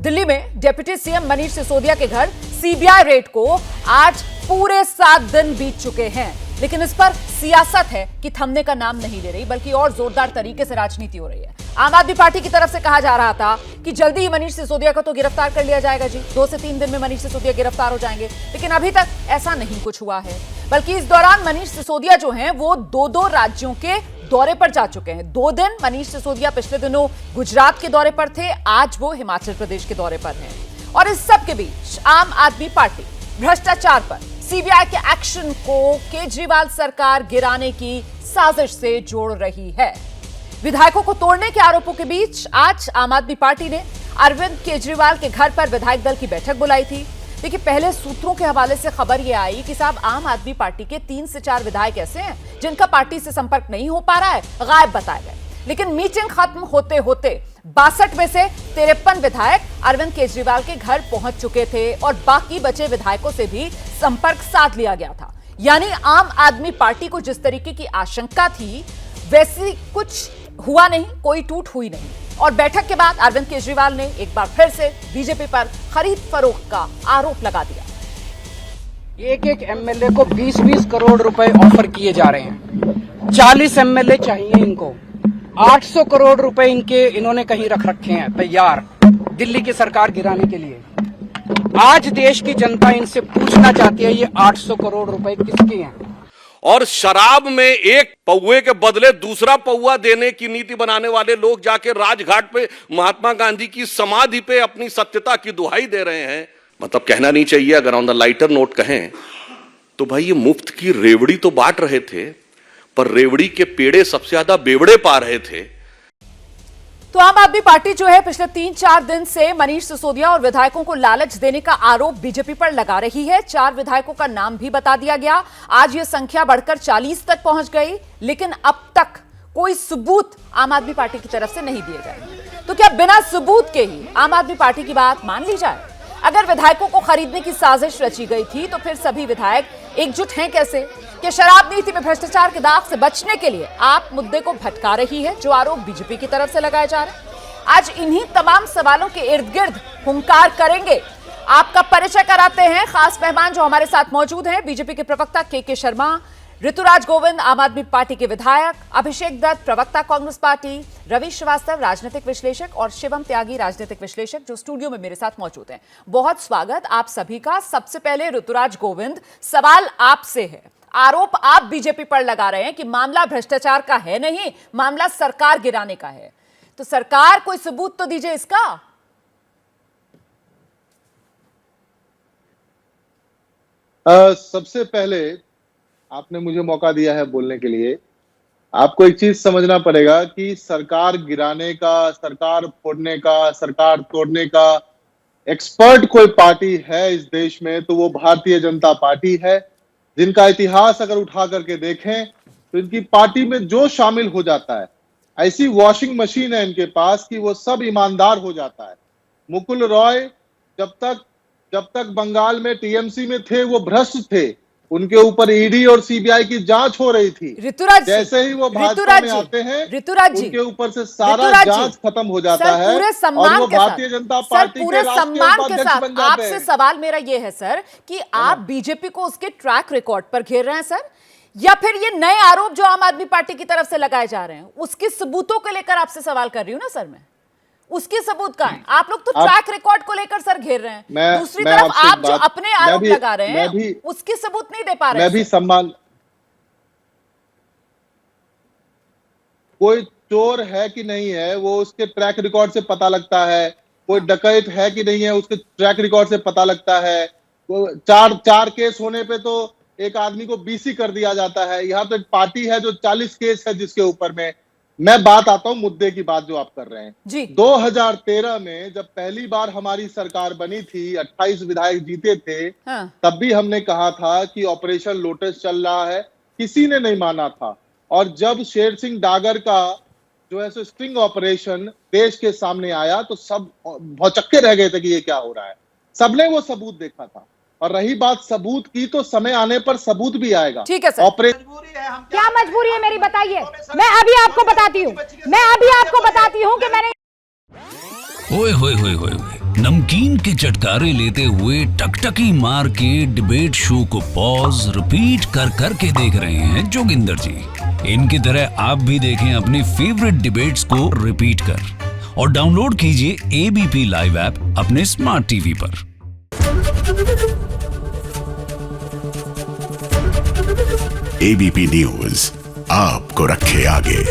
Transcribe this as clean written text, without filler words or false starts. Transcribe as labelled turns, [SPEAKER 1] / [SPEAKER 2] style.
[SPEAKER 1] दिल्ली में deputy CM Manish Sisodia के घर सीबीआई रेड को आज पूरे 7 दिन बीत चुके हैं, लेकिन इस पर सियासत है कि थमने का नाम नहीं ले रही, बल्कि और जोरदार तरीके से राजनीति हो रही है। आम आदमी पार्टी की तरफ से कहा जा रहा था कि जल्दी ही मनीष सिसोदिया को तो गिरफ्तार कर लिया जाएगा जी, 2 से 3 दिन में मनीष सिसोदिया गिरफ्तार हो जाएंगे, लेकिन अभी तक ऐसा नहीं कुछ हुआ है। बल्कि इस दौरान मनीष सिसोदिया जो हैं वो 2 राज्यों के दौरे पर जा चुके हैं। 2 दिन मनीष सिसोदिया पिछले दिनों गुजरात के दौरे पर थे, आज वो हिमाचल प्रदेश के दौरे पर हैं। और इस सब के बीच आम आदमी पार्टी भ्रष्टाचार पर सीबीआई के एक्शन को केजरीवाल सरकार गिराने की साजिश से जोड़ रही है। विधायकों को तोड़ने के आरोपों के बीच आज आम आदमी पार्टी ने अरविंद केजरीवाल के घर पर विधायक दल की बैठक बुलाई थी। देखिए, पहले सूत्रों के हवाले से खबर यह आई कि साहब आम आदमी पार्टी के 3 से 4 विधायक ऐसे हैं जिनका पार्टी से संपर्क नहीं हो पा रहा है, गायब बताए गए। लेकिन मीटिंग खत्म होते होते 62 में से 53 विधायक अरविंद केजरीवाल के घर पहुंच चुके थे और बाकी बचे विधायकों से भी संपर्क साध लिया गया था। यानी आम आदमी पार्टी को जिस तरीके की आशंका थी वैसी कुछ हुआ नहीं, कोई टूट हुई नहीं। और बैठक के बाद अरविंद केजरीवाल ने एक बार फिर से बीजेपी पर खरीद फरोख्त का आरोप लगा दिया।
[SPEAKER 2] एक एमएलए को 20-20 करोड़ रुपए ऑफर किए जा रहे हैं। 40 एमएलए चाहिए इनको। 800 करोड़ रुपए इन्होंने कहीं रख रखे हैं तैयार दिल्ली की सरकार गिराने के लिए। आज देश की जनता इनसे पूछना चाहती है ये 800 करोड़ रुपए किसके हैं।
[SPEAKER 3] और शराब में एक पौवे के बदले दूसरा पौवा देने की नीति बनाने वाले लोग जाके राजघाट पे महात्मा गांधी की समाधि पे अपनी सत्यता की दुहाई दे रहे हैं। मतलब कहना नहीं चाहिए, अगर ऑन द लाइटर नोट कहें तो भाई ये मुफ्त की रेवड़ी तो बांट रहे थे, पर रेवड़ी के पेड़े सबसे ज्यादा बेवड़े पा रहे थे।
[SPEAKER 1] तो आम आदमी पार्टी जो है पिछले 3-4 दिन से मनीष सिसोदिया और विधायकों को लालच देने का आरोप बीजेपी पर लगा रही है। 4 विधायकों का नाम भी बता दिया गया। आज ये संख्या बढ़कर 40 तक पहुंच गई, लेकिन अब तक कोई सबूत आम आदमी पार्टी की तरफ से नहीं दिए गए। तो क्या बिना सबूत के ही आम आदमी पार्टी की बात मान ली जाए? अगर विधायकों को खरीदने की साजिश रची गई थी तो फिर सभी विधायक एकजुट हैं कैसे? कि शराब नीति में भ्रष्टाचार के दाग से बचने के लिए आप मुद्दे को भटका रही है, जो आरोप बीजेपी की तरफ से लगाए जा रहे हैं। आज इन्हीं तमाम सवालों के इर्द गिर्द हुंकार करेंगे। आपका परिचय कराते हैं खास मेहमान जो हमारे साथ मौजूद हैं। बीजेपी के प्रवक्ता के शर्मा, ऋतुराज गोविंद आम आदमी पार्टी के विधायक, अभिषेक दत्त प्रवक्ता कांग्रेस पार्टी, रवि श्रीवास्तव राजनीतिक विश्लेषक और शिवम त्यागी राजनीतिक विश्लेषक जो स्टूडियो में मेरे साथ मौजूद हैं। बहुत स्वागत आप सभी का। सबसे पहले ऋतुराज गोविंद, सवाल आपसे है। आरोप आप बीजेपी पर लगा रहे हैं कि मामला भ्रष्टाचार का है नहीं, मामला सरकार गिराने का है। तो सरकार कोई सबूत तो दीजिए इसका।
[SPEAKER 4] सबसे पहले आपने मुझे मौका दिया है बोलने के लिए। आपको एक चीज समझना पड़ेगा कि सरकार गिराने का, सरकार फोड़ने का, सरकार तोड़ने का एक्सपर्ट कोई पार्टी है इस देश में तो वो भारतीय जनता पार्टी है, जिनका इतिहास अगर उठा करके देखें तो इनकी पार्टी में जो शामिल हो जाता है, ऐसी वॉशिंग मशीन है इनके पास कि वो सब ईमानदार हो जाता है। मुकुल रॉय जब तक बंगाल में टीएमसी में थे वो भ्रष्ट थे, उनके ऊपर ईडी और सीबीआई की जांच हो रही थी। जैसे ही वो भाजपा में आते हैं उनके ऊपर से सारा जांच खत्म हो जाता है और वो भारतीय जनता पार्टी के
[SPEAKER 1] सम्मान के साथ आपसे सवाल मेरा ये है सर कि आप बीजेपी को उसके ट्रैक रिकॉर्ड पर घेर रहे हैं सर, या फिर ये नए आरोप जो आम आदमी पार्टी की तरफ से लगाए जा रहे हैं उसके सबूतों को लेकर आपसे सवाल कर रही हूं ना सर मैं। उसके सबूत कहां है? आप लोग तो ट्रैक रिकॉर्ड को लेकर सर घेर रहे हैं, दूसरी तरफ आप जो अपने आरोप लगा रहे हैं उसके सबूत नहीं दे पा रहे हैं।
[SPEAKER 4] मैं भी सम्मान, कोई चोर है कि नहीं है वो उसके ट्रैक रिकॉर्ड से पता लगता है, कोई डकैत है कि नहीं है उसके ट्रैक रिकॉर्ड से पता लगता है। तो चार केस होने पे तो एक आदमी को बीसी कर दिया जाता है। यहाँ तो एक पार्टी है जो 40 केस है जिसके ऊपर में। मैं बात आता हूं मुद्दे की बात जो आप कर रहे हैं
[SPEAKER 1] जी।
[SPEAKER 4] 2013 में जब पहली बार हमारी सरकार बनी थी, 28 विधायक जीते थे, तब भी हमने कहा था कि ऑपरेशन लोटस चल रहा है, किसी ने नहीं माना था। और जब शेर सिंह डागर का जो है सो स्टिंग ऑपरेशन देश के सामने आया तो सब भौचक्के रह गए थे कि ये क्या हो रहा है। सबने वो सबूत देखा था। और रही बात सबूत की, तो समय आने पर सबूत भी आएगा।
[SPEAKER 1] ठीक है सर।
[SPEAKER 5] क्या मजबूरी है मेरी बताइए, मैं अभी आपको बताती हूँ कि मैंने।
[SPEAKER 6] ओए होए होए होए, नमकीन के चटकारे लेते हुए टकटकी मार के डिबेट शो को पॉज रिपीट कर करके देख रहे हैं जोगिंदर जी। इनकी तरह आप भी देखें अपनी फेवरेट डिबेट्स को रिपीट कर और डाउनलोड कीजिए एबीपी लाइव ऐप अपने स्मार्ट टीवी पर।
[SPEAKER 7] एबीपी न्यूज आपको रखे आगे।